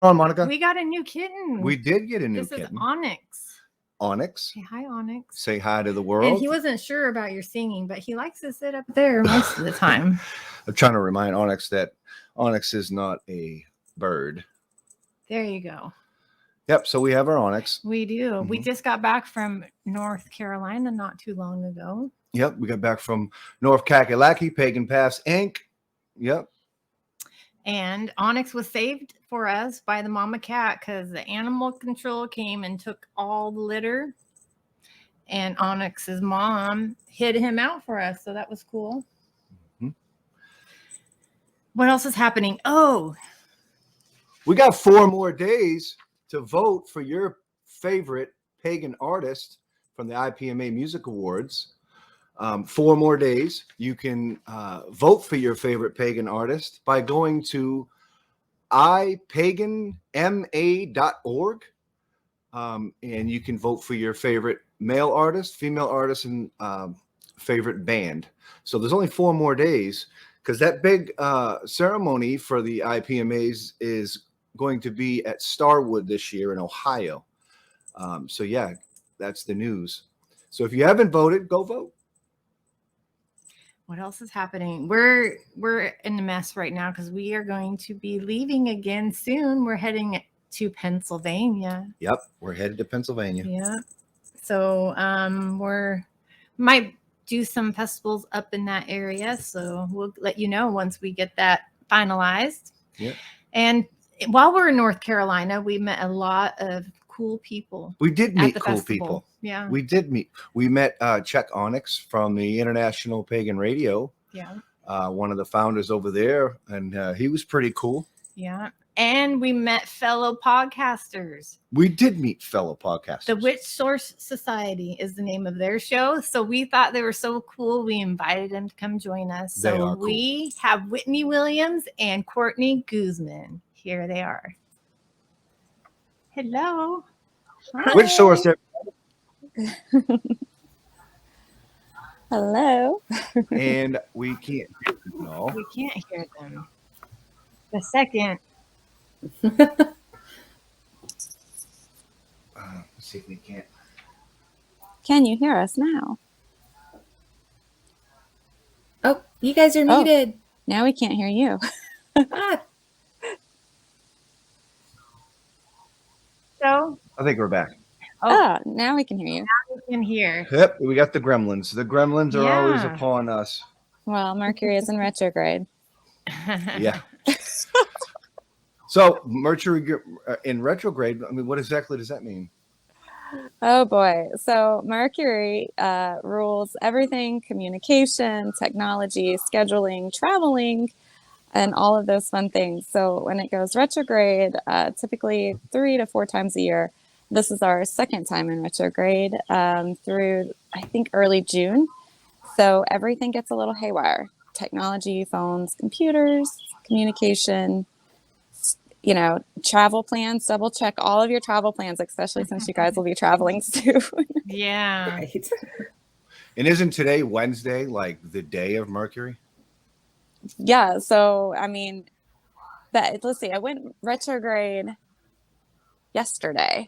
on, Monica. We got a new kitten. We did get a new This kitten. is Onyx. Onyx. Say hi, Onyx. Say hi to the world. And he wasn't sure about your singing, but he likes to sit up there most of the time. I'm trying to remind Onyx that Onyx is not a bird. There you go. Yep. So we have our Onyx. We do. Mm-hmm. We just got back from North Carolina not too long ago. Yep. We got back from North Kakalaki, Pagan Pass, Inc. Yep. And Onyx was saved for us by the mama cat because the animal control came and took all the litter. And Onyx's mom hid him out for us. So that was cool. Mm-hmm. What else is happening? Oh, we got 4 more days to vote for your favorite pagan artist from the IPMA Music Awards. 4 more days. You can vote for your favorite pagan artist by going to ipaganma.org. And you can vote for your favorite male artist, female artist, and favorite band. So there's only 4 more days because that big ceremony for the IPMAs is going to be at Starwood this year in Ohio. So yeah, that's the news. So if you haven't voted, go vote. What else is happening? We're in a mess right now because we are going to be leaving again soon. We're heading to Pennsylvania. Yep, we're headed to Pennsylvania. Yeah. So we're might do some festivals up in that area. So we'll let you know once we get that finalized. Yeah. And while we're in North Carolina, we met a lot of cool people. We did meet cool festival. people. Yeah. We did meet. We met Chuck Onyx from the International Pagan Radio. Yeah. One of the founders over there. And he was pretty cool. Yeah. And we met fellow podcasters. We did meet fellow podcasters. The Witch Source Society is the name of their show. So we thought they were so cool. We invited them to come join us. So we have Whitney Williams and Courtney Guzman. Here they are. Hello. Hi. Witch Source. Hello. And we can't hear them. No. We can't hear them. The second. Let's see if we can't. Can you hear us now? Oh, you guys are muted. Oh, now we can't hear you. So I think we're back. Oh, now we can hear you. Now we can hear. Yep, we got the gremlins. The gremlins are always upon us. Well, Mercury is in retrograde. Yeah. So Mercury in retrograde, I mean, what exactly does that mean? Oh boy. So Mercury rules everything: communication, technology, scheduling, traveling, and all of those fun things. So when it goes retrograde, typically 3 to 4 times a year. This is our second time in retrograde through, I think, early June. So everything gets a little haywire. Technology, phones, computers, communication, travel plans. Double check all of your travel plans, especially since you guys will be traveling soon. Yeah. Right. And isn't today Wednesday, like the day of Mercury? Yeah. So, I mean, let's see, I went retrograde yesterday,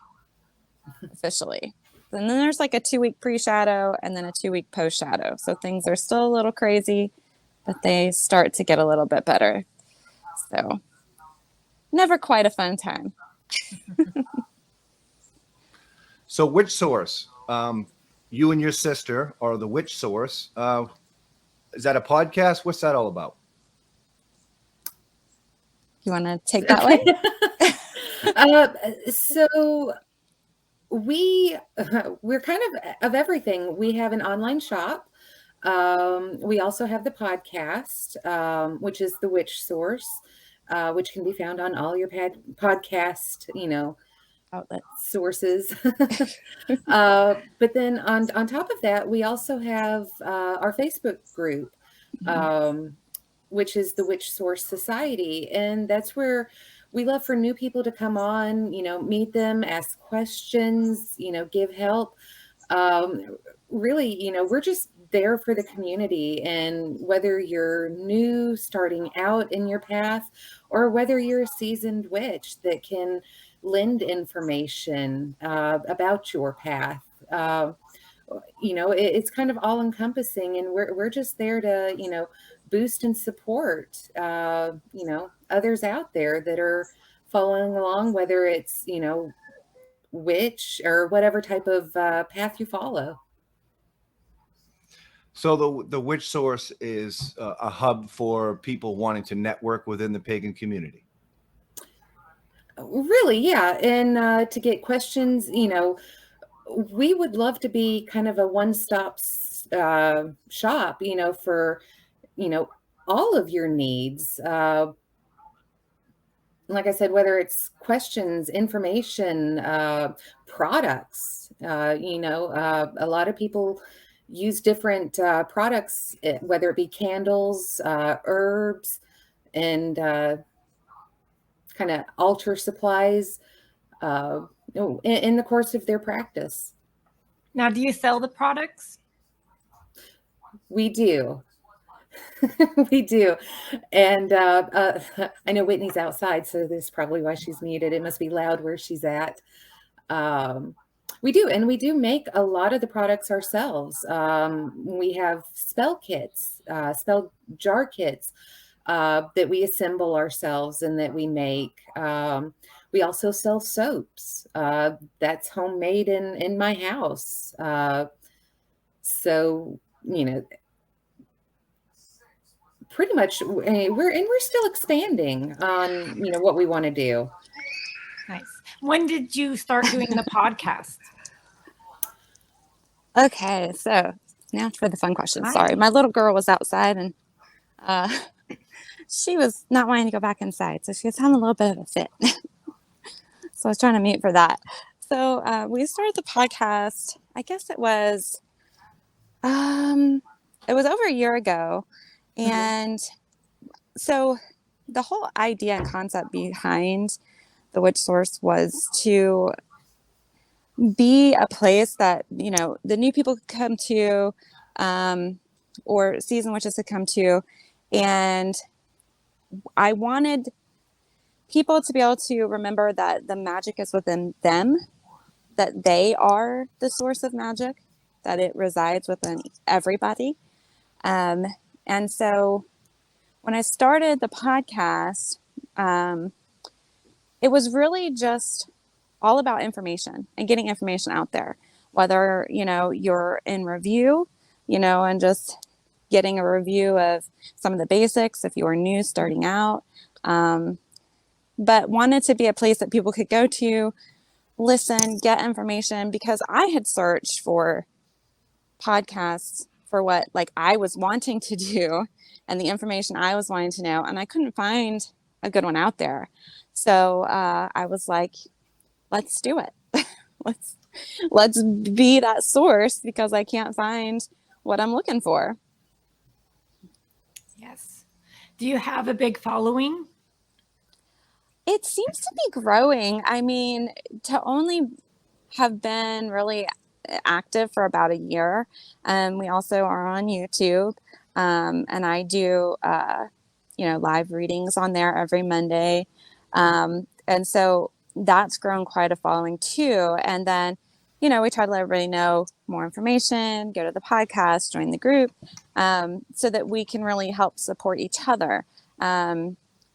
officially. And then there's like a 2-week pre-shadow and then a 2-week post-shadow. So things are still a little crazy, but they start to get a little bit better. So never quite a fun time. So Witch Source, you and your sister are the Witch Source. Is that a podcast? What's that all about? You want to take that way? So we're kind of everything. We have an online shop. We also have the podcast, which is the Witch Source, which can be found on all your podcast, outlets, sources. But then on top of that, we also have our Facebook group, which is the Witch Source Society, and that's where we love for new people to come on, meet them, ask questions, give help. Really, we're just there for the community. And whether you're new, starting out in your path, or whether you're a seasoned witch that can lend information about your path, it's kind of all encompassing, and we're just there to, boost and support, others out there that are following along, whether it's, witch or whatever type of path you follow. So the Witch Source is a hub for people wanting to network within the pagan community. Really, yeah. And to get questions, we would love to be kind of a one-stop shop, for, all of your needs. Like I said, whether it's questions, information, products, a lot of people use different products, whether it be candles, herbs, and kind of altar supplies, in the course of their practice. Now, do you sell the products? We do. We do. And I know Whitney's outside, so this is probably why she's muted. It must be loud where she's at. We do. And we do make a lot of the products ourselves. We have spell kits, spell jar kits that we assemble ourselves and that we make. We also sell soaps. That's homemade in my house. So, pretty much we're still expanding on, what we want to do. Nice. When did you start doing the podcast? Okay, so now for the fun question. Hi. Sorry, my little girl was outside and she was not wanting to go back inside, so she was having a little bit of a fit. So I was trying to mute for that. So we started the podcast, I guess it was over a year ago. And so the whole idea and concept behind the Witch Source was to be a place that, the new people could come to, or seasoned witches could come to. And I wanted people to be able to remember that the magic is within them, that they are the source of magic, that it resides within everybody. And so when I started the podcast, it was really just all about information and getting information out there, whether, you're in review, and just getting a review of some of the basics if you are new starting out, but wanted to be a place that people could go to, listen, get information, because I had searched for podcasts for what I was wanting to do and the information I was wanting to know. And I couldn't find a good one out there. So I was like, let's do it. let's be that source, because I can't find what I'm looking for. Yes. Do you have a big following? It seems to be growing. I mean, to only have been really active for about a year. We also are on YouTube, and I do, live readings on there every Monday. And so that's grown quite a following too. And then, we try to let everybody know more information, go to the podcast, join the group, so that we can really help support each other.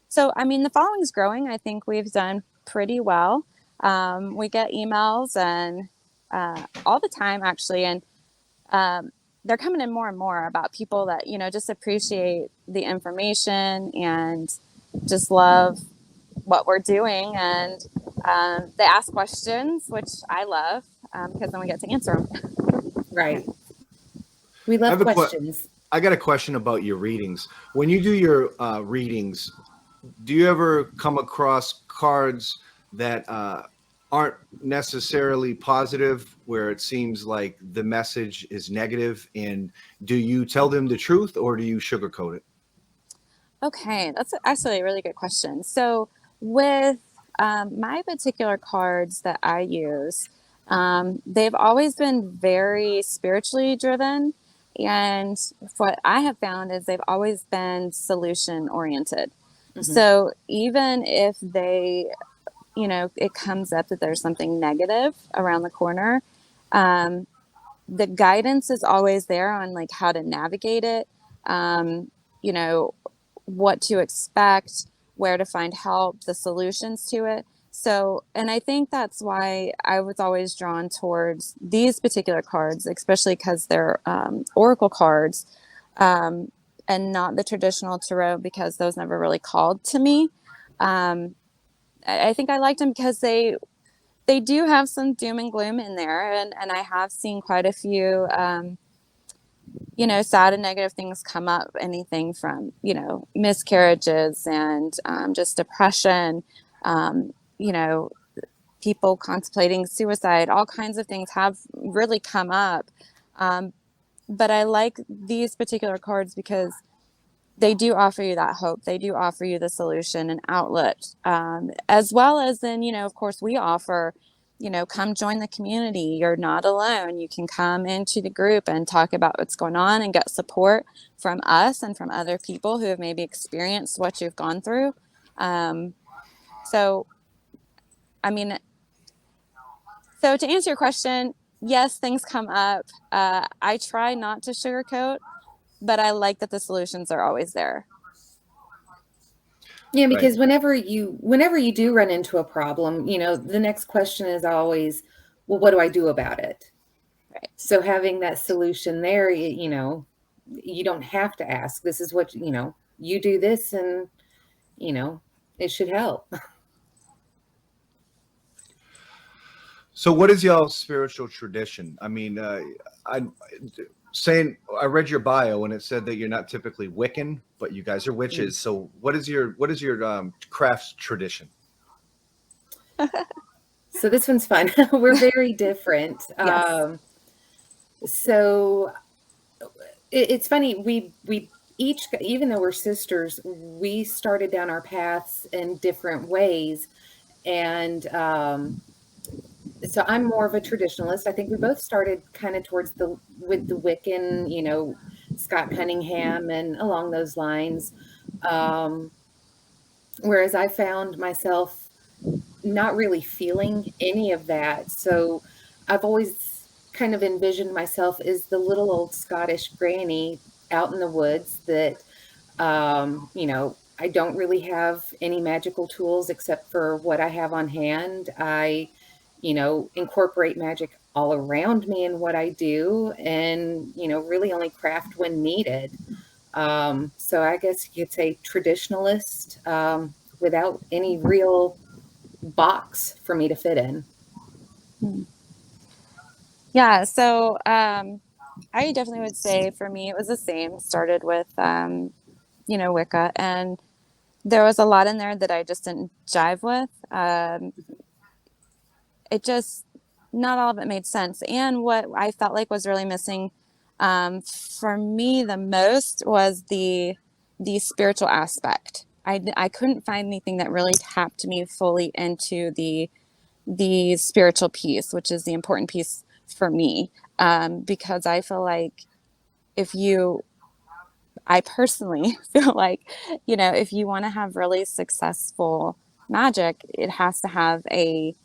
So, I mean, the following's growing. I think we've done pretty well. We get emails and all the time, actually. And they're coming in more and more about people that, just appreciate the information and just love what we're doing. And they ask questions, which I love, because then we get to answer them. Right. We love questions. I got a question about your readings. When you do your readings, do you ever come across cards that aren't necessarily positive, where it seems like the message is negative? And do you tell them the truth, or do you sugarcoat it? Okay, that's actually a really good question. So with my particular cards that I use, they've always been very spiritually driven. And what I have found is they've always been solution oriented. Mhm. So even if they, it comes up that there's something negative around the corner, the guidance is always there on like how to navigate it, you know, what to expect, where to find help, the solutions to it. So, and I think that's why I was always drawn towards these particular cards, especially because they're oracle cards, and not the traditional tarot, because those never really called to me. I think I liked them because they do have some doom and gloom in there, and I have seen quite a few sad and negative things come up, anything from miscarriages and just depression, um, you know people contemplating suicide, all kinds of things have really come up. um, but I like these particular cards because they do offer you that hope. They do offer you the solution and outlet, as well as then, of course, we offer, come join the community. You're not alone. You can come into the group and talk about what's going on and get support from us and from other people who have maybe experienced what you've gone through. So, I mean, so to answer your question, yes, things come up. I try not to sugarcoat, but I like that the solutions are always there. Yeah, Right. because whenever you do run into a problem, the next question is always, well, what do I do about it? Right. So having that solution there, you don't have to ask. This is what, you do this and, it should help. So what is y'all's spiritual tradition? I mean, I read your bio and it said that you're not typically Wiccan, but you guys are witches. So what is your crafts tradition? So this one's fun. We're very different. Yes. So it's funny. We each, even though we're sisters, we started down our paths in different ways. And so I'm more of a traditionalist. I think we both started kind of with the Wiccan, Scott Cunningham and along those lines. Whereas I found myself not really feeling any of that. So I've always kind of envisioned myself as the little old Scottish granny out in the woods that, I don't really have any magical tools except for what I have on hand. I, incorporate magic all around me in what I do and, really only craft when needed. So I guess you could say traditionalist, without any real box for me to fit in. Yeah, so I definitely would say for me it was the same. Started with Wicca, and there was a lot in there that I just didn't jive with. It just, not all of it made sense. And what I felt like was really missing for me the most was the spiritual aspect. I couldn't find anything that really tapped me fully into the spiritual piece, which is the important piece for me, because I feel like I personally feel like, if you want to have really successful magic, it has to have a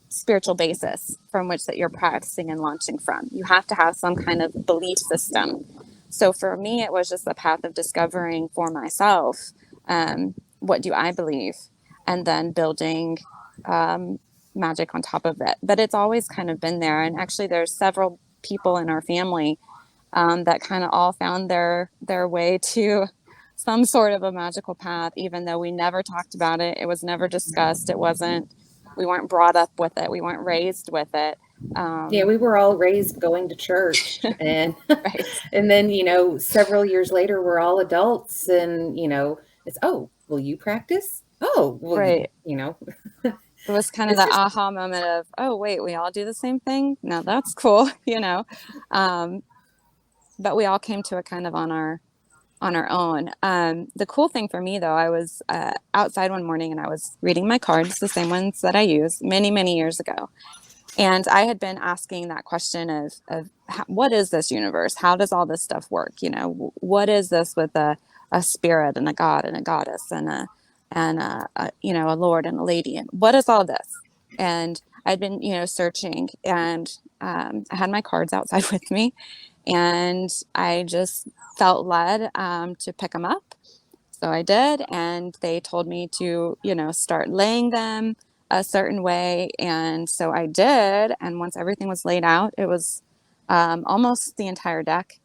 spiritual basis from which that you're practicing and launching from. You have to have some kind of belief system. So for me, it was just the path of discovering for myself, what do I believe, and then building magic on top of it. But it's always kind of been there. And actually, there's several people in our family that kind of all found their way to some sort of a magical path, even though we never talked about it. It was never discussed. We weren't brought up with it. We weren't raised with it. Yeah, we were all raised going to church, and Right. and then several years later we're all adults, and it's, oh, will you practice? Oh, well, Right. It was kind of that aha moment of, oh wait, we all do the same thing. Now that's cool, but we all came to it kind of on our own. The cool thing for me though, I was outside one morning and I was reading my cards, the same ones that I used many, many years ago. And I had been asking that question of what is this universe? How does all this stuff work? You know, what is this with a spirit and a god and a goddess and a you know, a lord and a lady, and what is all this? And I'd been, you know, searching, and I had my cards outside with me, and I just felt led to pick them up. So I did, and they told me to, you know, start laying them a certain way. And so I did. And once everything was laid out, it was almost the entire deck.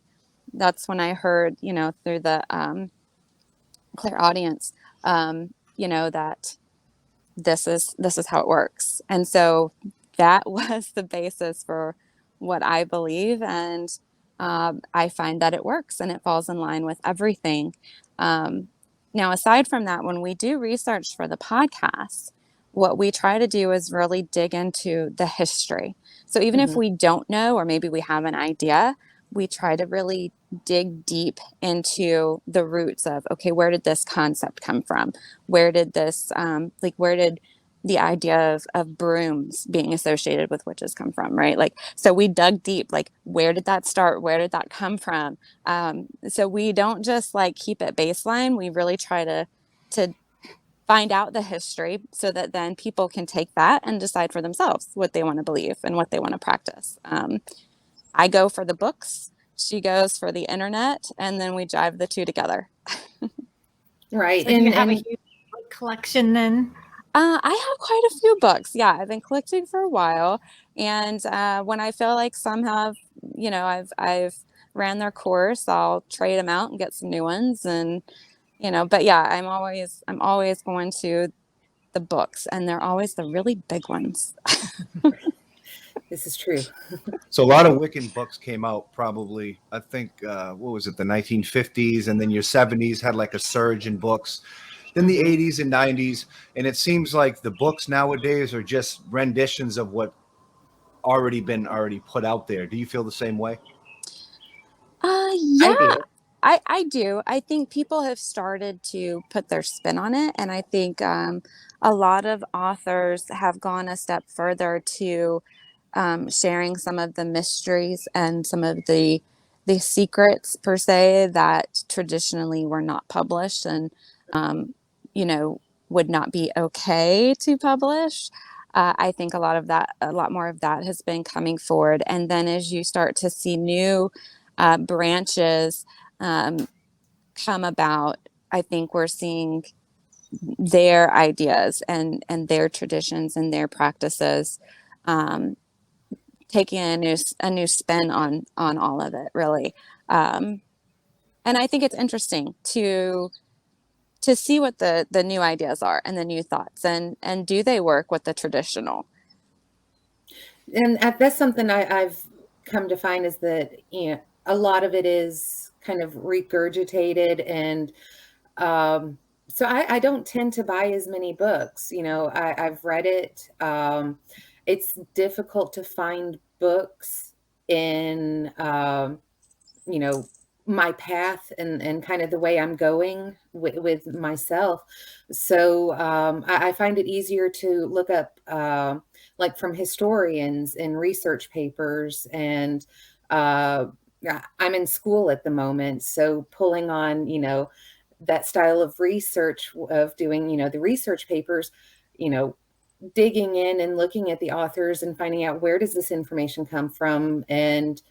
That's when I heard, you know, through the clear audience, you know, that this is how it works. And so that was the basis for what I believe. And I find that it works and it falls in line with everything. Now, aside from that, when we do research for the podcast, what we try to do is really dig into the history. So even if we don't know, or maybe we have an idea, we try to really dig deep into the roots of, okay, where did this concept come from? Where did this, where did the idea of brooms being associated with witches come from, right? Like, so we dug deep, like, where did that start? Where did that come from? So we don't just like keep it baseline. We really try to find out the history so that then people can take that and decide for themselves what they want to believe and what they want to practice. I go for the books, she goes for the internet, and then we jive the two together. Right. So do you have a huge collection then? I have quite a few books. Yeah, I've been collecting for a while, and when I feel like some have, you know, I've ran their course, I'll trade them out and get some new ones, and you know. But yeah, I'm always going to the books, and they're always the really big ones. This is true. So a lot of Wiccan books came out probably, I think, what was it, the 1950s, and then your 70s had like a surge in books. Then the 80s and 90s, and it seems like the books nowadays are just renditions of what already put out there. Do you feel the same way? Yeah, I do. I do. I think people have started to put their spin on it, and I think a lot of authors have gone a step further to sharing some of the mysteries and some of the secrets per se that traditionally were not published, and you know, would not be okay to publish. I think a lot more of that has been coming forward, and then as you start to see new branches come about, I think we're seeing their ideas and their traditions and their practices taking a new spin on all of it, really. And I think it's interesting to see what the new ideas are and the new thoughts, and do they work with the traditional. And that's something I've come to find is that, you know, a lot of it is kind of regurgitated. And so I don't tend to buy as many books. You know, I've read it. It's difficult to find books in, you know, my path and kind of the way I'm going with myself. So I find it easier to look up like from historians and research papers. And yeah, I'm in school at the moment, so pulling on, you know, that style of research of doing, you know, the research papers, you know, digging in and looking at the authors and finding out where does this information come from, and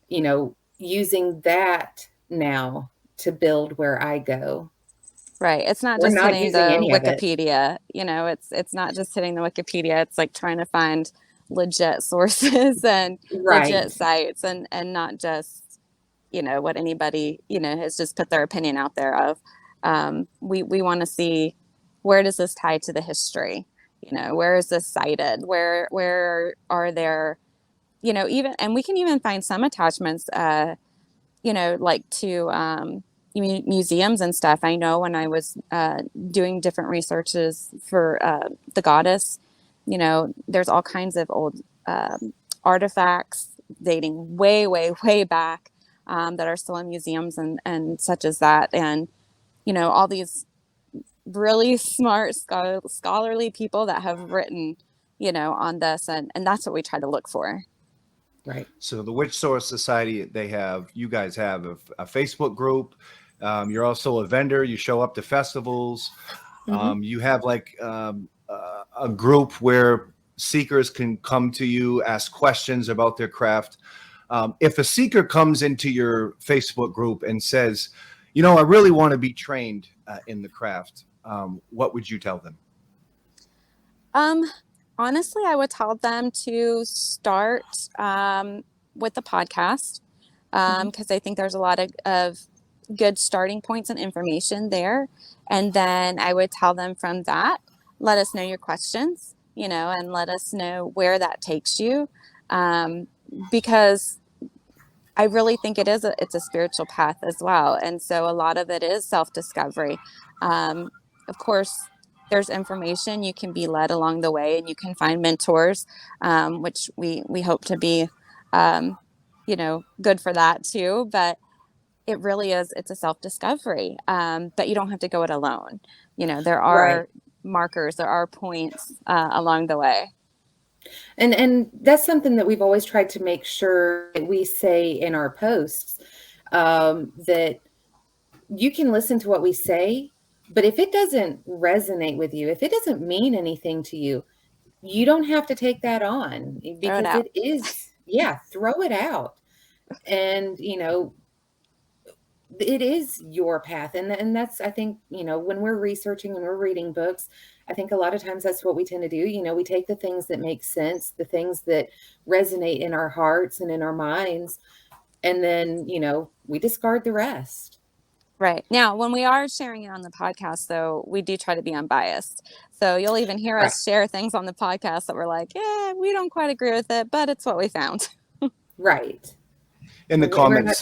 you know, using that now to build where I go. Right. It's not We're just not hitting using the any of it. Wikipedia, you know, it's not just hitting the Wikipedia. It's like trying to find legit sources and Right. legit sites, and not just, you know, what anybody, you know, has just put their opinion out there of. We want to see, where does this tie to the history? You know, where is this cited? Where are there, you know, even, and we can even find some attachments, you know, like to museums and stuff. I know when I was doing different researches for the goddess, you know, there's all kinds of old artifacts dating way, way, way back that are still in museums and such as that. And, you know, all these really smart scholarly people that have written, on this. And that's what we try to look for. Right. So the Witch Source Society, you guys have a Facebook group. You're also a vendor. You show up to festivals. You have like a group where seekers can come to you, ask questions about their craft. If a seeker comes into your Facebook group and says, I really want to be trained in the craft, what would you tell them? Honestly, I would tell them to start with the podcast because I think there's a lot of good starting points and information there. And then I would tell them from that, let us know your questions, and let us know where that takes you. Because I really think it's a spiritual path as well. And so a lot of it is self-discovery. Of course, there's information, you can be led along the way, and you can find mentors, which we hope to be, good for that too. But it really it's a self-discovery. But you don't have to go it alone. There are markers, there are points along the way. And that's something that we've always tried to make sure that we say in our posts, that you can listen to what we say, but if it doesn't resonate with you, if it doesn't mean anything to you, you don't have to take that on, because it is, throw it out. And, it is your path. And that's, I think, when we're researching and we're reading books, I think a lot of times that's what we tend to do. We take the things that make sense, the things that resonate in our hearts and in our minds, and then, we discard the rest. Right. Now, when we are sharing it on the podcast, though, we do try to be unbiased. So you'll even hear us share things on the podcast that we're like, we don't quite agree with it, but it's what we found. Right. In the comment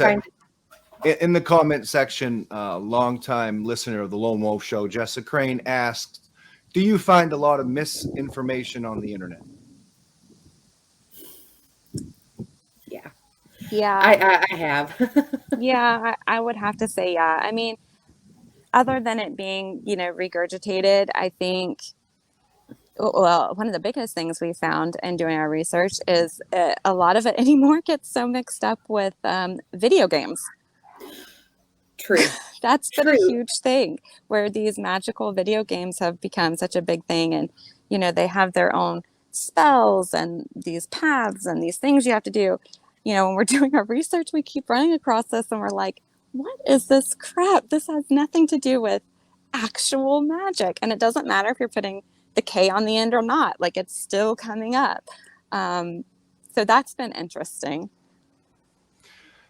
section, longtime listener of the Lone Wolf Show, Jessica Crane asked, do you find a lot of misinformation on the internet? Yeah, I have. Yeah, I would have to say, yeah. I mean, other than it being, regurgitated, I think, well, one of the biggest things we found in doing our research is a lot of it anymore gets so mixed up with video games. True. That's been a huge thing, where these magical video games have become such a big thing. And, they have their own spells and these paths and these things you have to do. When we're doing our research, we keep running across this and we're like, what is this crap? This has nothing to do with actual magic. And it doesn't matter if you're putting the K on the end or not, like it's still coming up. So that's been interesting.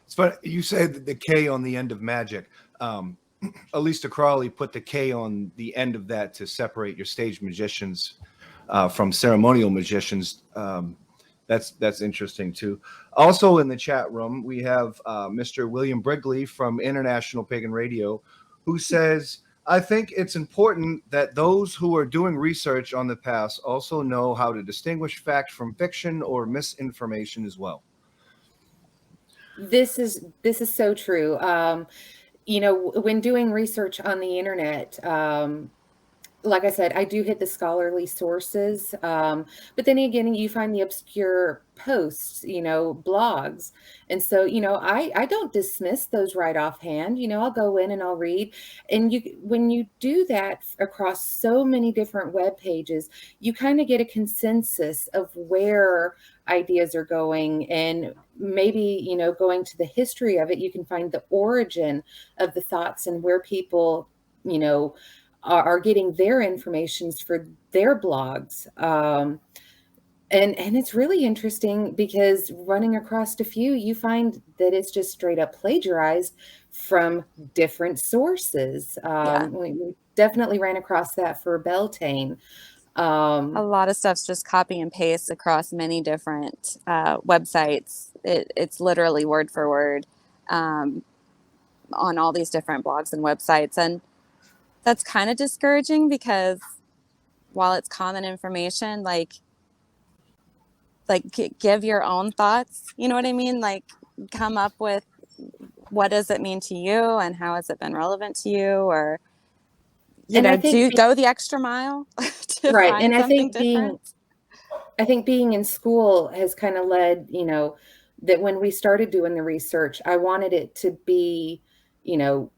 It's funny you said the K on the end of magic. Alista Crawley put the K on the end of that to separate your stage magicians from ceremonial magicians. That's interesting too. Also in the chat room, we have Mr. William Brigley from International Pagan Radio, who says, I think it's important that those who are doing research on the past also know how to distinguish fact from fiction or misinformation as well. This is so true. When doing research on the internet, like I said, I do hit the scholarly sources, but then again, you find the obscure posts, blogs. And so, I don't dismiss those right offhand. I'll go in and I'll read. And when you do that across so many different web pages, you kind of get a consensus of where ideas are going, and maybe, going to the history of it, you can find the origin of the thoughts and where people, are getting their informations for their blogs. And it's really interesting because running across a few, you find that it's just straight up plagiarized from different sources. We definitely ran across that for Beltane. A lot of stuff's just copy and paste across many different websites. It's literally word for word on all these different blogs and websites. And that's kind of discouraging because while it's common information, like give your own thoughts, you know what I mean? Like come up with what does it mean to you and how has it been relevant to you, or go the extra mile to right. find And I something think different. I think being in school has kind of led, that when we started doing the research, I wanted it to be, you know,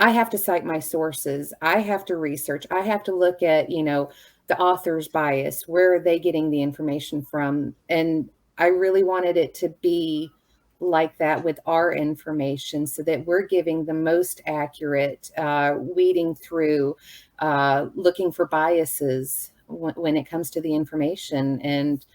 I have to cite my sources. I have to research. I have to look at, the author's bias. Where are they getting the information from? And I really wanted it to be like that with our information so that we're giving the most accurate, weeding through, looking for biases when it comes to the information and,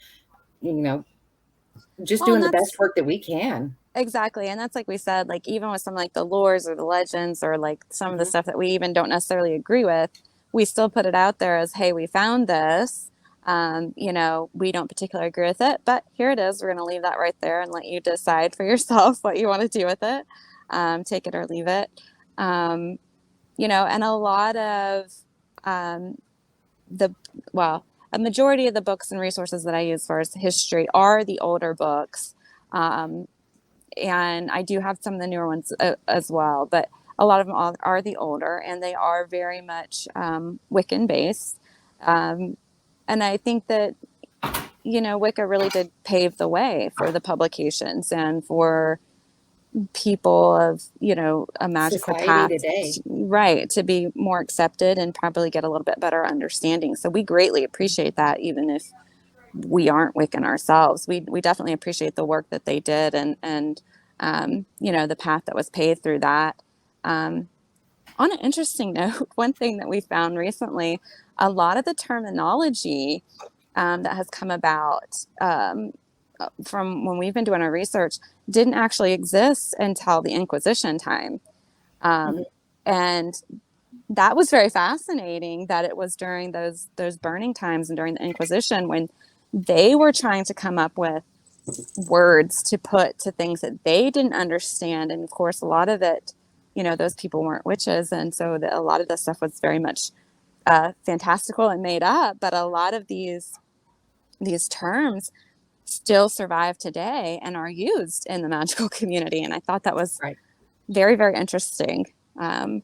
just Well, and doing the that's best work that we can. exactly. And that's like we said, like even with some like the lores or the legends or like some of the Mhm. stuff that we even don't necessarily agree with, we still put it out there as, hey, we found this. We don't particularly agree with it, but here it is. We're going to leave that right there and let you decide for yourself what you want to do with it. Take it or leave it. And a lot of um, a majority of the books and resources that I use for history are the older books. And I do have some of the newer ones as well, but a lot of them are the older, and they are very much Wiccan based. And I think that, Wicca really did pave the way for the publications and for people of, a magical Society path, today. right, to be more accepted and probably get a little bit better understanding. So we greatly appreciate that, even if we aren't Wiccan ourselves. We definitely appreciate the work that they did and the path that was paved through that. On an interesting note, one thing that we found recently, a lot of the terminology that has come about from when we've been doing our research didn't actually exist until the Inquisition time. And that was very fascinating that it was during those burning times and during the Inquisition when they were trying to come up with words to put to things that they didn't understand. And of course, a lot of it, those people weren't witches. And so a lot of this stuff was very much fantastical and made up. But a lot of these terms still survive today and are used in the magical community. And I thought that was Right. very, very interesting to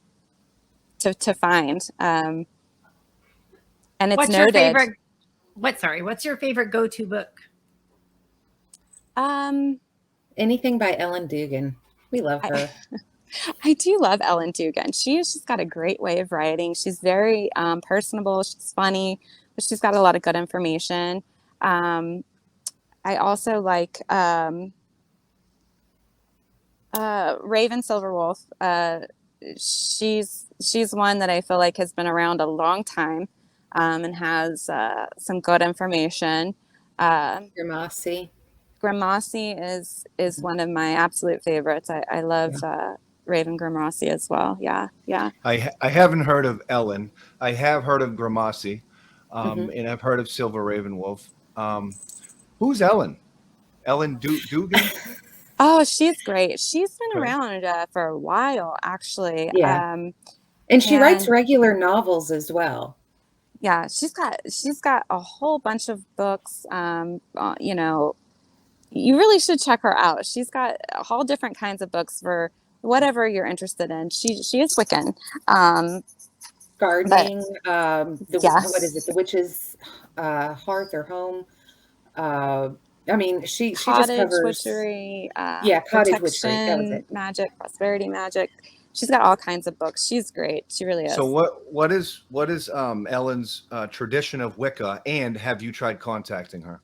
find. And it's What's noted. your favorite? What's your favorite go-to book? Anything by Ellen Dugan. We love her. I do love Ellen Dugan. She's just got a great way of writing. She's very personable. She's funny, but she's got a lot of good information. I also like Raven Silverwolf. She's one that I feel like has been around a long time and has some good information. Gramasi. Gramasi is one of my absolute favorites. I love Raven Gramasi as well. Yeah. I haven't heard of Ellen. I have heard of Gramasi, and I've heard of Silver Ravenwolf. Who's Ellen? Ellen Dugan? Oh, she's great. She's been around for a while, actually. Yeah. And she writes regular novels as well. Yeah, she's got a whole bunch of books. You really should check her out. She's got all different kinds of books for whatever you're interested in. She is Wiccan. Gardening, yes. What is it? The Witch's Hearth or Home. She just covers witchery, cottage witchery. That was it. Magic, prosperity magic. She's got all kinds of books. She's great. She really is. So what is Ellen's tradition of Wicca, and have you tried contacting her?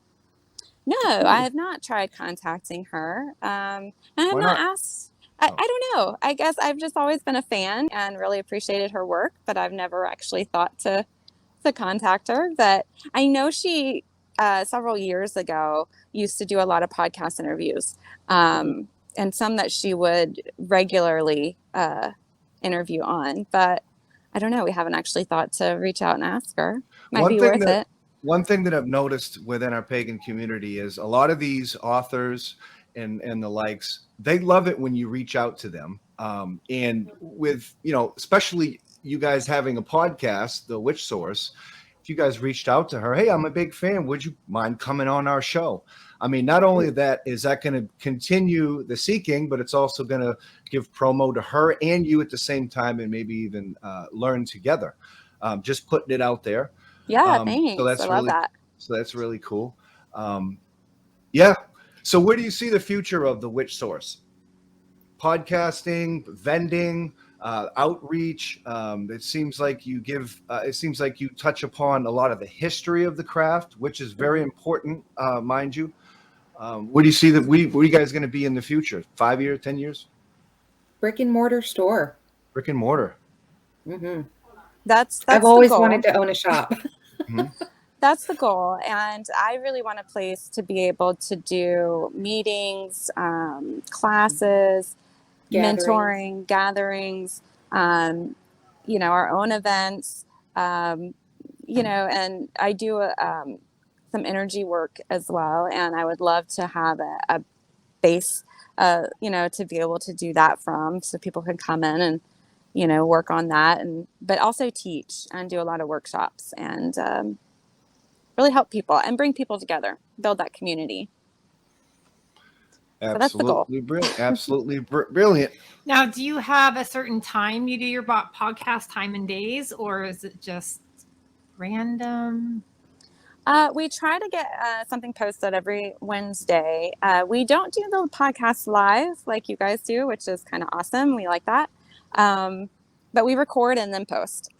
No, I have not tried contacting her. And I have not asked. I don't know. I guess I've just always been a fan and really appreciated her work, but I've never actually thought to contact her. But I know she several years ago used to do a lot of podcast interviews, and some that she would regularly interview on. But I don't know. We haven't actually thought to reach out and ask her. Might be worth it. One thing that I've noticed within our pagan community is a lot of these authors and the likes, they love it when you reach out to them. And with, especially you guys having a podcast, The Witch Source, if you guys reached out to her, hey, I'm a big fan. Would you mind coming on our show? I mean, not only that, is that going to continue the seeking, but it's also going to give promo to her and you at the same time and maybe even learn together. Just putting it out there. Yeah, thanks. So that's I love that. So that's really cool. Yeah. So where do you see the future of the Witch Source? Podcasting, vending, outreach. It seems like you give. It seems like you touch upon a lot of the history of the craft, which is very important, mind you. Where do you see that where are you guys going to be in the future? 5 years, 10 years? Brick and mortar store. Brick and mortar. Hmm. That's I've the always goal. wanted to own a shop. Mhm. That's the goal. And I really want a place to be able to do meetings, classes, mentoring, gatherings, our own events, and I do some energy work as well. And I would love to have a base, to be able to do that from, so people can come in and, work on that, but also teach and do a lot of workshops and really help people and bring people together, build that community. So that's the goal. Absolutely brilliant. Absolutely brilliant. Now, do you have a certain time you do your podcast, time and days, or is it just random? We try to get something posted every Wednesday. We don't do the podcast live like you guys do, which is kind of awesome. We like that. But we record and then post.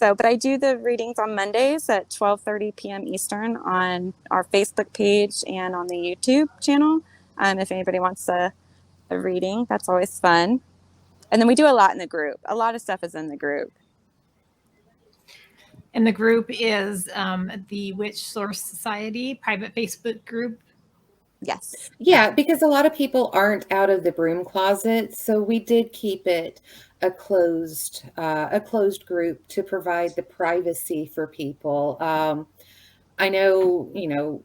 But I do the readings on Mondays at 12:30 p.m. Eastern on our Facebook page and on the YouTube channel. If anybody wants a reading, that's always fun. And then we do a lot in the group. A lot of stuff is in the group. And the group is the Witch Source Society private Facebook group. Yes. Yeah, because a lot of people aren't out of the broom closet, so we did keep it a closed group to provide the privacy for people. I know,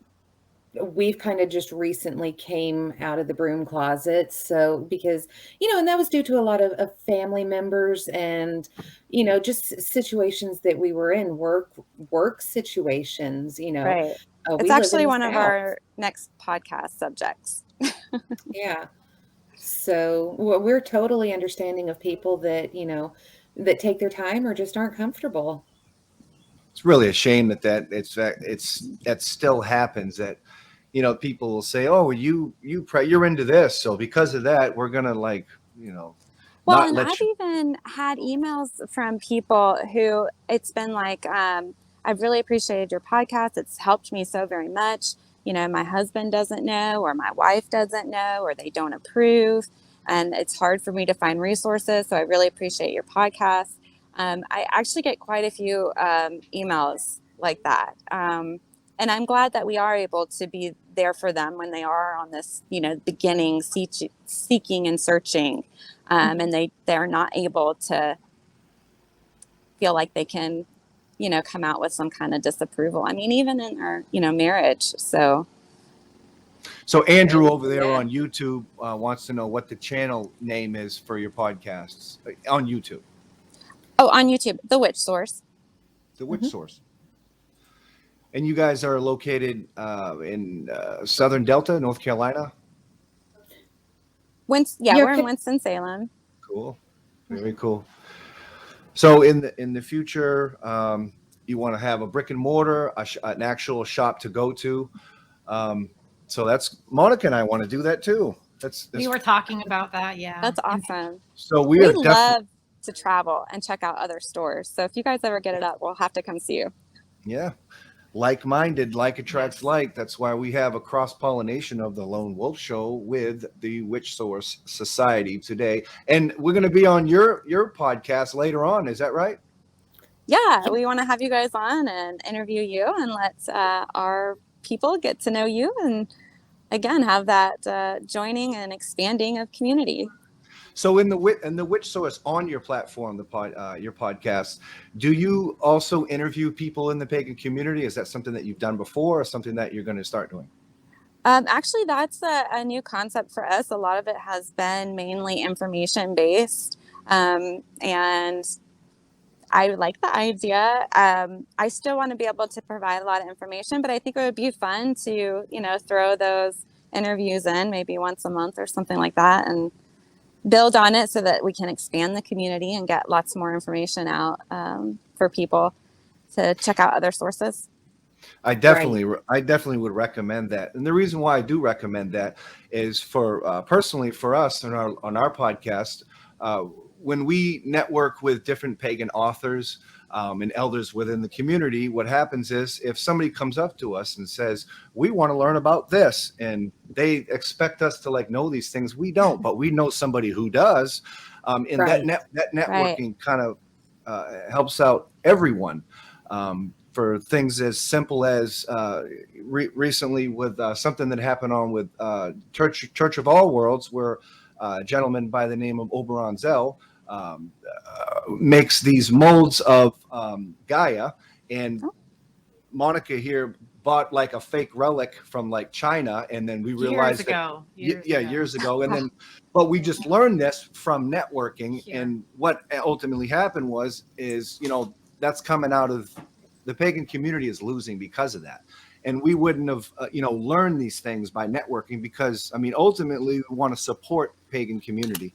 we've kind of just recently came out of the broom closet, so because and that was due to a lot of family members and just situations that we were in, work situations. Right. We It's live actually in the one of South. our next podcast subjects. Yeah. So we're totally understanding of people that, that take their time or just aren't comfortable. It's really a shame that still happens, that people will say, oh, you're into this, so because of that we're gonna Well, not and let I've you. even had emails from people who it's been like, I've really appreciated your podcast. It's helped me so very much. My husband doesn't know, or my wife doesn't know, or they don't approve. And it's hard for me to find resources. So I really appreciate your podcast. I actually get quite a few emails like that. And I'm glad that we are able to be there for them when they are on this, beginning seeking and searching. And they're not able to feel like they can, come out with some kind of disapproval. I mean, even in our, marriage. So Andrew over there on YouTube wants to know what the channel name is for your podcasts on YouTube. Oh, on YouTube, The Witch Source. The Witch Source. And you guys are located in Southern Delta, North Carolina? We're in Winston-Salem. Cool. Very cool. So in the future, you want to have a brick and mortar, an actual shop to go to. So that's Monica and I want to do that too. We were talking about that. Yeah. That's awesome. So we love to travel and check out other stores. So if you guys ever get it up, we'll have to come see you. Yeah. Like-minded, like attracts like. That's why we have a cross-pollination of the Lone Wolf Show with the Witch Source Society today. And we're going to be on your podcast later on. Is that right? Yeah, we want to have you guys on and interview you and let our people get to know you, and again have that joining and expanding of community. So in the Witch Source on your platform, your podcast, do you also interview people in the pagan community? Is that something that you've done before, or something that you're going to start doing? Actually, that's a new concept for us. A lot of it has been mainly information based, and I like the idea. I still want to be able to provide a lot of information, but I think it would be fun to, throw those interviews in maybe once a month or something like that, and build on it so that we can expand the community and get lots more information out for people. to check out other sources? I definitely would recommend that. And the reason why I do recommend that is for personally for us on our podcast, when we network with different pagan authors and elders within the community, what happens is if somebody comes up to us and says, we want to learn about this, and they expect us to like know these things, we don't, but we know somebody who does. And that networking kind of helps out everyone. For things as simple as recently with something that happened on with Church of All Worlds, where a gentleman by the name of Oberon Zell makes these molds of Gaia, and Monica here bought like a fake relic from like China, and then we realized years ago, and then but we just learned this from networking, and what ultimately happened is that's coming out of the pagan community is losing because of that. And we wouldn't have, learned these things by networking, because, I mean, ultimately we want to support pagan community.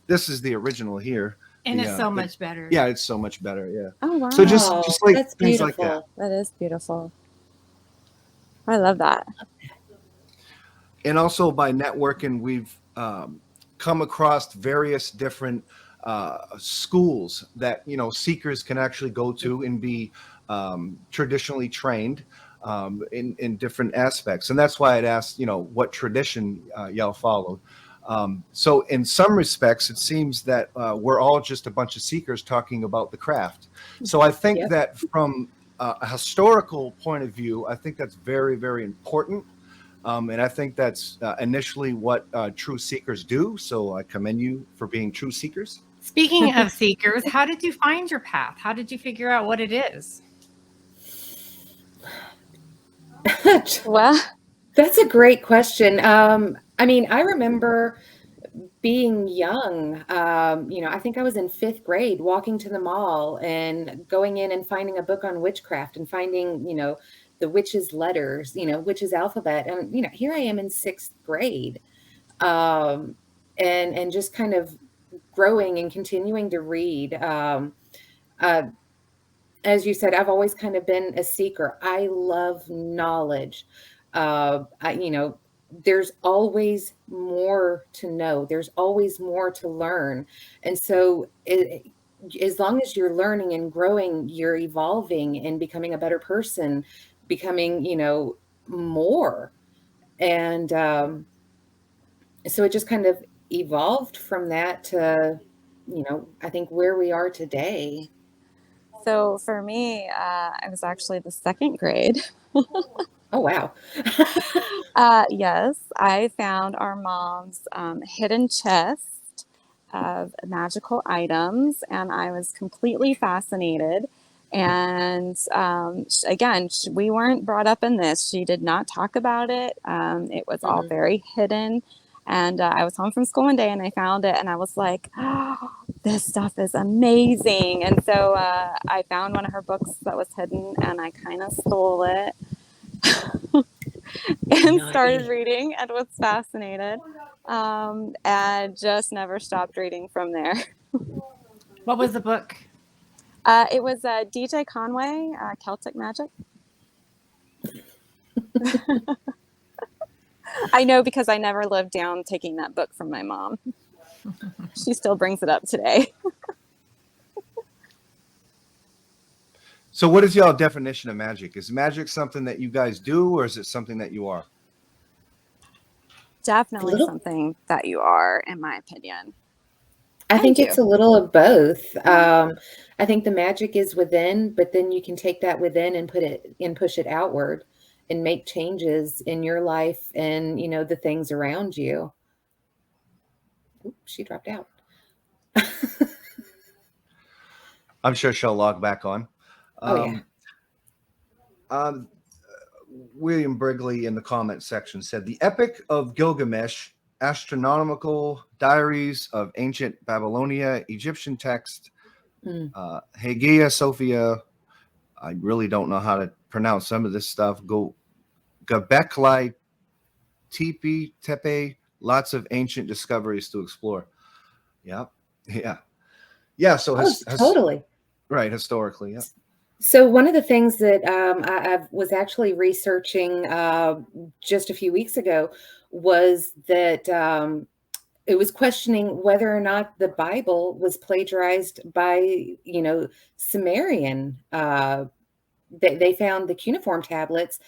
This is the original here. And it's so much better. Yeah, it's so much better. Yeah. Oh, wow. So just like that's things beautiful. like that. That is beautiful. I love that. And also by networking, we've come across various different schools that seekers can actually go to and be traditionally trained in different aspects. And that's why I'd asked what tradition y'all followed. So in some respects it seems that we're all just a bunch of seekers talking about the craft. So I think that from a historical point of view, I think that's very, very important. And I think that's initially what true seekers do. So I commend you for being true seekers. Speaking of seekers, how did you find your path? How did you figure out what it is? Well, that's a great question. I mean, I remember being young, I think I was in 5th grade, walking to the mall and going in and finding a book on witchcraft and finding, the witch's letters, witch's alphabet. And, here I am in 6th grade, and just kind of growing and continuing to read. As you said, I've always kind of been a seeker. I love knowledge. There's always more to know. There's always more to learn. And so as long as you're learning and growing, you're evolving and becoming a better person, becoming, more. And so it just kind of evolved from that to, I think where we are today. so for me, I was actually the 2nd grade. Oh, wow. Yes, I found our mom's hidden chest of magical items, and I was completely fascinated. And again, we weren't brought up in this. She did not talk about it. It was all very hidden. And I was home from school one day and I found it and I was like, oh, this stuff is amazing. And so I found one of her books that was hidden and I kind of stole it and started reading and was fascinated. And just never stopped reading from there. What was the book? It was DJ Conway, Celtic Magic. I know because I never lived down taking that book from my mom. She still brings it up today. So what is y'all definition of magic? Is magic something that you guys do, or is it something that you are? Definitely something that you are, in my opinion. I think it's a little of both. I think the magic is within, but then you can take that within and push it outward and make changes in your life and, the things around you. Oops, she dropped out. I'm sure she'll log back on. William Brigley in the comment section said, the Epic of Gilgamesh, astronomical diaries of ancient Babylonia, Egyptian text, Hagia Sophia. I really don't know how to pronounce some of this stuff. Göbekli Tepe, lots of ancient discoveries to explore. Yeah. So totally right, historically, yeah. So one of the things that I was actually researching just a few weeks ago was that it was questioning whether or not the Bible was plagiarized by, Sumerian. They found the cuneiform tablets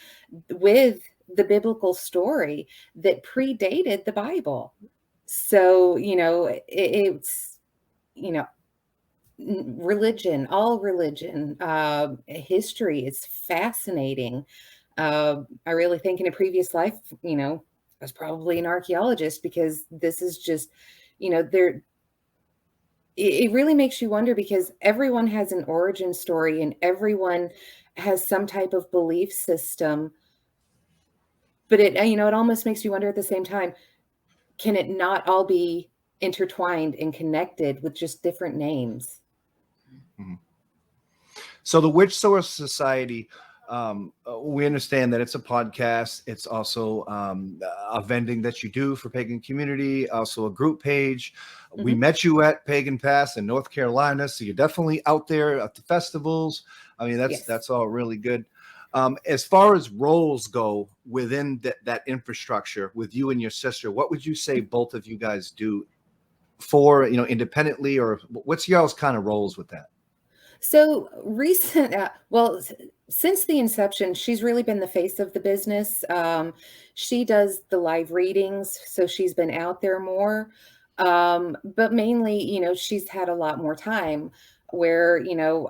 with the biblical story that predated the Bible. So, it's, you know, religion, all religion, history is fascinating. I really think in a previous life, I was probably an archaeologist, because this is just, there. It really makes you wonder, because everyone has an origin story and everyone has some type of belief system. But it almost makes you wonder at the same time, can it not all be intertwined and connected with just different names? Mhm. So the Witch Source Society, we understand that it's a podcast. It's also a vending that you do for Pagan Community, also a group page. We met you at Pagan Pass in North Carolina, so you're definitely out there at the festivals. I mean, Yes. that's all really good. As far as roles go within that infrastructure with you and your sister, what would you say both of you guys do for, independently, or what's y'all's kind of roles with that? So since the inception, she's really been the face of the business. She does the live readings, so she's been out there more. But mainly, she's had a lot more time where,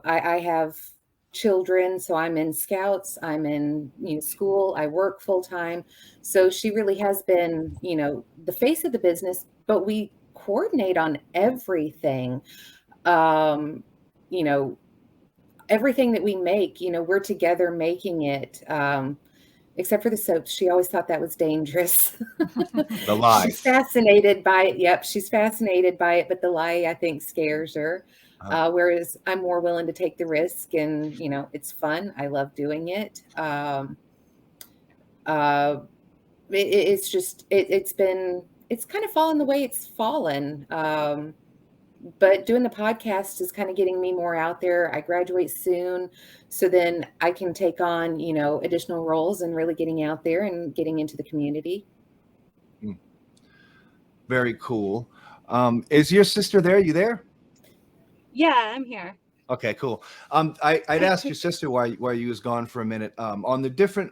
I have children, so I'm in scouts, I'm in, school, I work full time. So she really has been, the face of the business, but we coordinate on everything. Um, you know, Everything that we make, we're together making it. Except for the soaps. She always thought that was dangerous. The She's lies. fascinated by it. Yep, she's fascinated by it, but the lye, I think, scares her. Uh, Whereas I'm more willing to take the risk, and it's fun. I love doing it. Uh, it's just it's kind of fallen the way it's fallen. But doing the podcast is kind of getting me more out there. I graduate soon, so then I can take on, additional roles and really getting out there and getting into the community. Very cool. Is your sister there? You there? Yeah, I'm here. Okay, cool. I'd ask your sister why you was gone for a minute. On the different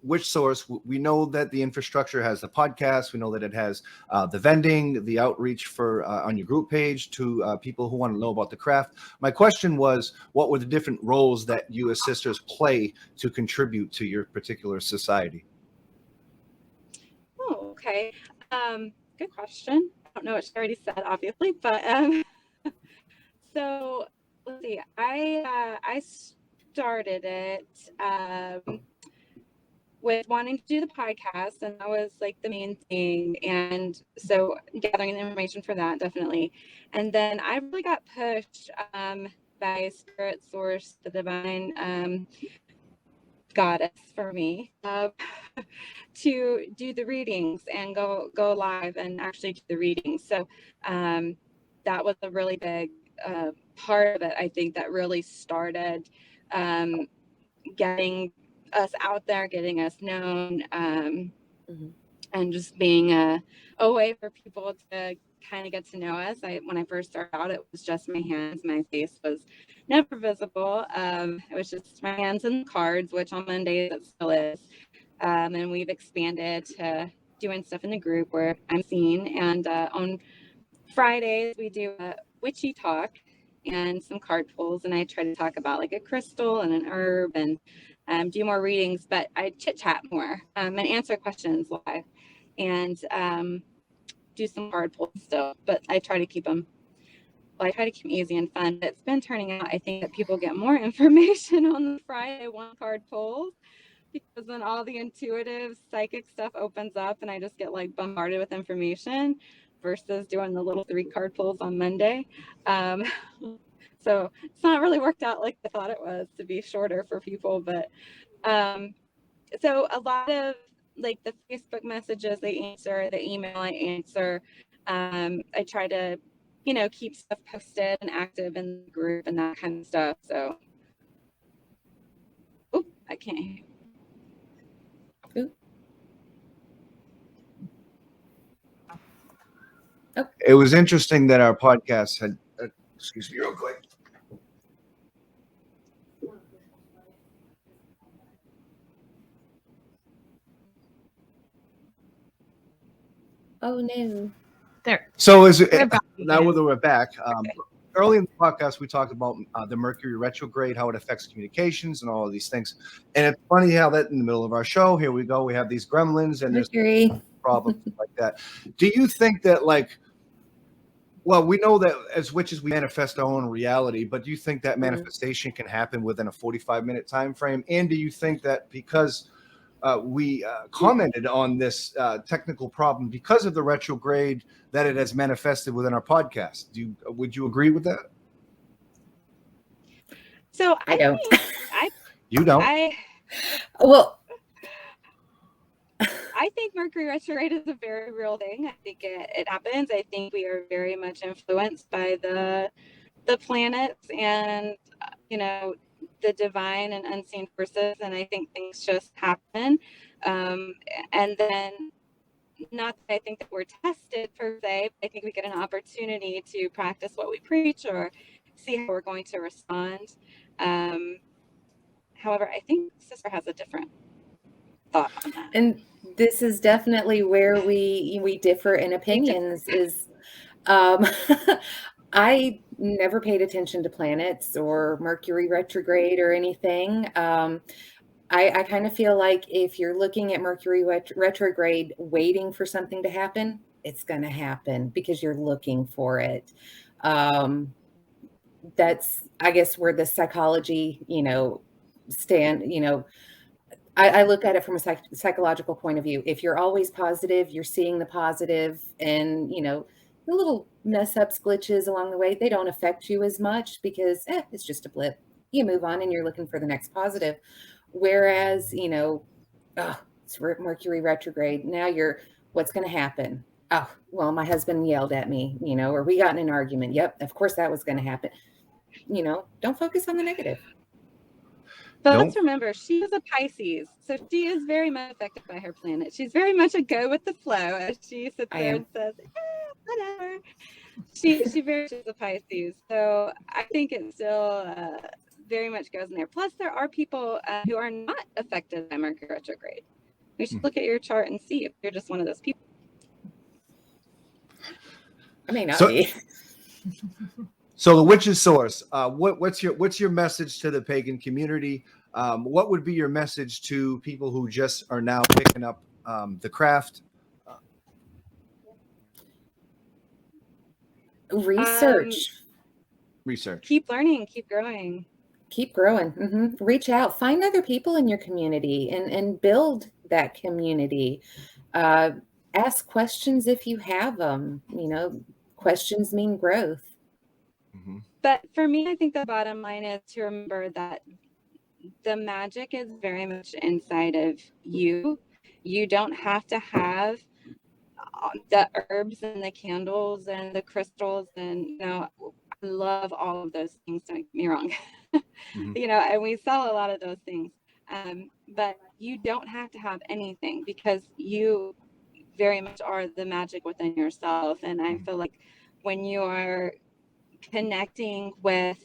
which source, we know that the infrastructure has the podcast. We know that it has the vending, the outreach for on your group page to people who want to know about the craft. My question was, what were the different roles that you as sisters play to contribute to your particular society? Oh, okay. Good question. I don't know what she already said, obviously, but so let's see. I started it with wanting to do the podcast, and that was like the main thing. And so gathering the information for that, definitely. And then I really got pushed by Spirit Source, the divine goddess for me, to do the readings and go live and actually do the readings. So that was a really big part of it. I think that really started getting us out there, getting us known, and just being a way for people to kind of get to know us. When I first started out, it was just my hands. My face was never visible. It was just my hands and cards, which on Mondays it still is. And we've expanded to doing stuff in the group where I'm seen. And on Fridays, we do a witchy talk and some card pulls. And I try to talk about like a crystal and an herb and do more readings, but I chit chat more and answer questions live and do some card pulls still. But I try to keep them. Well, I try to keep them easy and fun. But it's been turning out, I think, that people get more information on the Friday one card pulls, because then all the intuitive psychic stuff opens up and I just get like bombarded with information versus doing the little 3 card pulls on Monday. Um, so it's not really worked out like I thought it was, to be shorter for people. But so a lot of like the Facebook messages they answer, the email I answer. I try to, keep stuff posted and active in the group and that kind of stuff. So can't hear. Ooh. It was interesting that our podcast had, excuse me real quick. Oh no. There. So is it, We're back now again. that we're back, early in the podcast, we talked about the Mercury retrograde, how it affects communications and all of these things. And it's funny how that in the middle of our show, here we go, we have these gremlins and there's Mercury. problems like that. Do you think that, like, well, we know that as witches we manifest our own reality, but do you think that manifestation can happen within a 45-minute time frame? And do you think that because we commented on this technical problem because of the retrograde, that it has manifested within our podcast? Would you agree with that? So I don't. You don't? Well, I think Mercury retrograde is a very real thing. I think it happens. I think we are very much influenced by the planets and the divine and unseen forces, and I think things just happen. And then, not that I think that we're tested per se, but I think we get an opportunity to practice what we preach or see how we're going to respond. However, I think Sister has a different thought on that. and this is definitely where we differ in opinions. Is I never paid attention to planets or Mercury retrograde or anything. I kind of feel like if you're looking at Mercury retrograde, waiting for something to happen, it's going to happen because you're looking for it. That's, I guess, where the psychology, stand, I look at it from a psychological point of view. If you're always positive, you're seeing the positive, and, the little mess ups, glitches along the way, they don't affect you as much because it's just a blip. You move on and you're looking for the next positive. Whereas, it's Mercury retrograde. Now what's going to happen? Oh, well, my husband yelled at me, or we got in an argument. Yep, of course that was going to happen. Don't focus on the negative. But let's remember, she is a Pisces, so she is very much affected by her planet. She's very much a go with the flow, as she sits there and says, whatever. She very much is a Pisces, so I think it still very much goes in there. Plus, there are people who are not affected by Mercury retrograde. We should look at your chart and see if you're just one of those people. I may not be. So the witch's source, what's your message to the pagan community? What would be your message to people who just are now picking up the craft? Research. Keep learning, keep growing. Keep growing. Mm-hmm. Reach out, find other people in your community and build that community. Ask questions if you have them. Questions mean growth. Mm-hmm. But for me, I think the bottom line is to remember that the magic is very much inside of you. You don't have to have the herbs and the candles and the crystals, and I love all of those things, don't get me wrong. Mm-hmm. And we sell a lot of those things, but you don't have to have anything because you very much are the magic within yourself. And I feel like when you are connecting with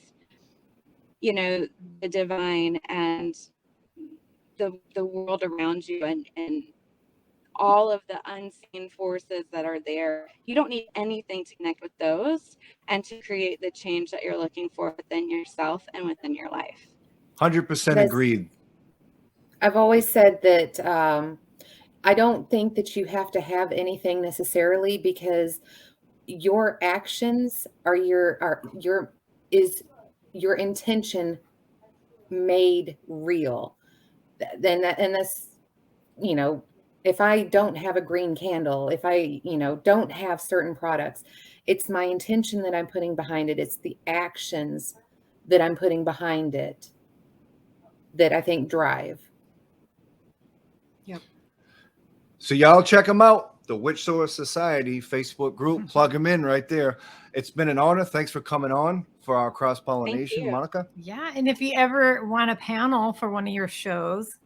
the divine and the world around you and all of the unseen forces that are there, you don't need anything to connect with those and to create the change that you're looking for within yourself and within your life. 100% agreed. I've always said that I don't think that you have to have anything necessarily, because your actions are your intention made real. That's if I don't have a green candle, if I don't have certain products, it's my intention that I'm putting behind it. It's the actions that I'm putting behind it that I think drive. Yep. So y'all check them out. The Witch Source Society Facebook group. Plug them in right there. It's been an honor. Thanks for coming on. for our cross-pollination, you. Monica. Yeah, and if you ever want a panel for one of your shows,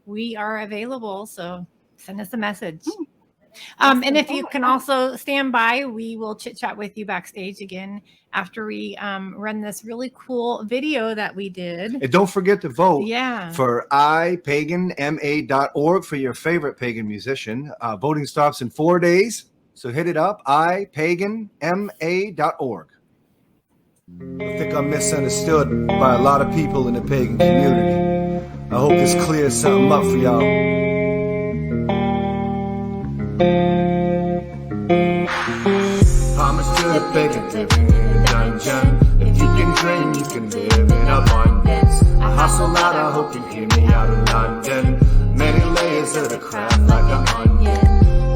we are available. So send us a message. And if you can also stand by, we will chit chat with you backstage again after we run this really cool video that we did. And don't forget to vote Yeah. for ipaganma.org for your favorite pagan musician. Voting stops in 4 days. So hit it up, ipaganma.org. I think I'm misunderstood by a lot of people in the pagan community. I hope this clears something up for y'all. Homage to the pagan living in a dungeon. If you can dream, you can live in abundance. I hustle out, I hope you hear me out in London. Many layers of the craft like an onion.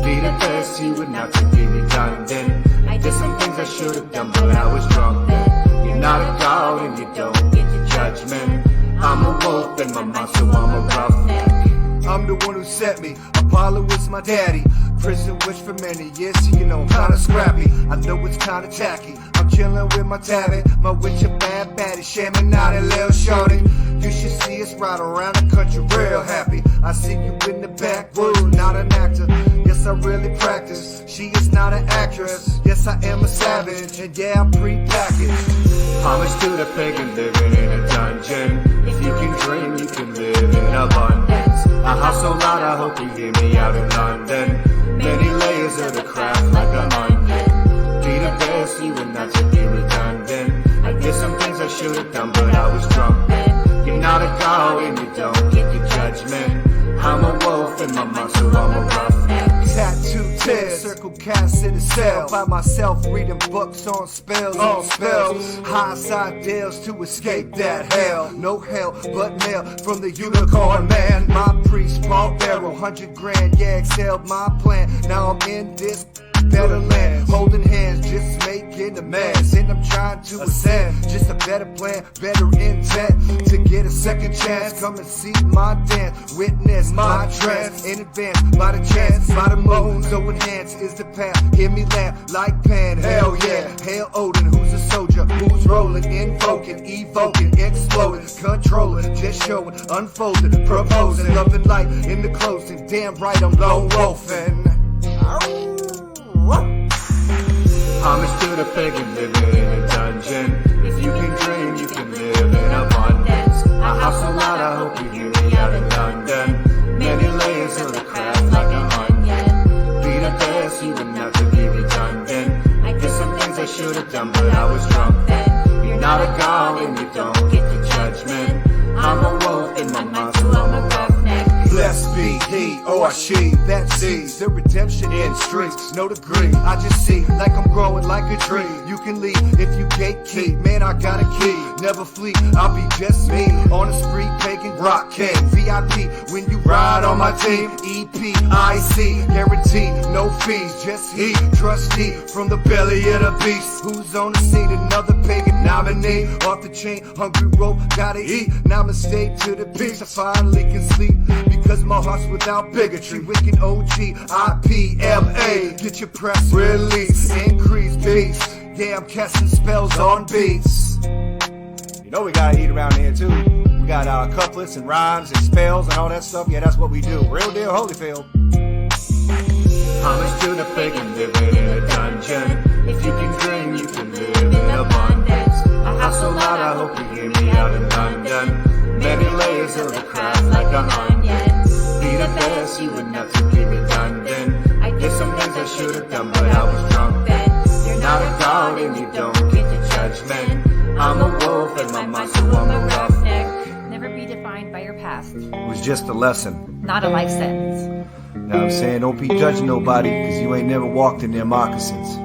Be the best, you would not to be redundant. I did some things I should have done, but I was drunk then. You're not a god and you don't get the judgment. I'm a wolf and my monster, I'm a roughneck. I'm the one who set me. Apollo is my daddy. Prison witch for many years, so you know I'm kinda scrappy. I know it's kinda tacky. I'm chillin' with my tabby. My witch a bad baddie, shamin' out a little shorty. You should see us ride around the country real happy. I see you in the backwoods, not an actor. Yes, I really practice. She is not an actress. Yes, I am a savage, and yeah, I'm pre-packaged. Homage to the pagan living in a dungeon. If you can dream, you can live in abundance. I hustle out, I hope you hear me out in London. Many layers of the craft like an onion. Be the best, you and not to be redundant. I did some things I should have done, but I was drunk then. You're not a god and you don't get the judgment. I'm a wolf and my monster, I'm a roughneck. Tattoo tears, circle cast in a cell. By myself reading books on spells, High side deals to escape that hell. No hell but mail from the unicorn man. My priest, Paul Barrow, 100 grand, yeah, excelled my plan. Now I'm in this better land, holding hands, just making a mess. And I'm trying to ascend, just a better plan, better intent. To get a second chance, come and see my dance. Witness my trance, in advance, by the chance, by the moon. So enhance is the path, hear me laugh like Pan. Hell yeah, hail Odin, who's a soldier, who's rolling, invoking, evoking, exploding, controlling, just showing, unfolding, proposing, love and light in the closing. Damn right, I'm lone wolfing. Homage to the pagan living in a dungeon. If you can dream, you can live in abundance. I hustle out, I hope you hear me out in London. Many layers of the craft like an onion. Be the best, you would not to be redundant. I did some things I should have done, but I was drunk then. You're not a god and you don't get the judgment. I'm a wolf in my monster, I'm a roughneck. Blessed be he or she that sees the redemption in streets. No degree, I just see like I'm growing like a tree. You can leave if you gatekeep. Man, I got a key, never flee. I'll be just me on the street, pagan rock king. VIP when you ride on my team. EPIC, guarantee no fees, just he, trustee from the belly of the beast. Who's on the scene? Another pagan nominee. Off the chain, hungry rope, gotta eat. Namaste to the beach. I finally can sleep because my heart's without bigotry. Wicked OG, IPMA. Get your press release, increase peace. Yeah, I'm casting spells on beats. You know we gotta eat around here too. We got couplets and rhymes and spells and all that stuff. Yeah, that's what we do. Real deal Holyfield. Homage to the pagan living in a dungeon. If you can dream, you can live in abundance. I hustle out, I hope you hear me out in London. Many layers of the craft like an onion. Be the best, you would not to be redundant. I did some things I should have done, but I was drunk then. You're not a god and you don't get the judgment. I'm a wolf and my monster, I'm a roughneck. Never be defined by your past. It was just a lesson. Not a life sentence. Now I'm saying don't be judging nobody because you ain't never walked in their moccasins.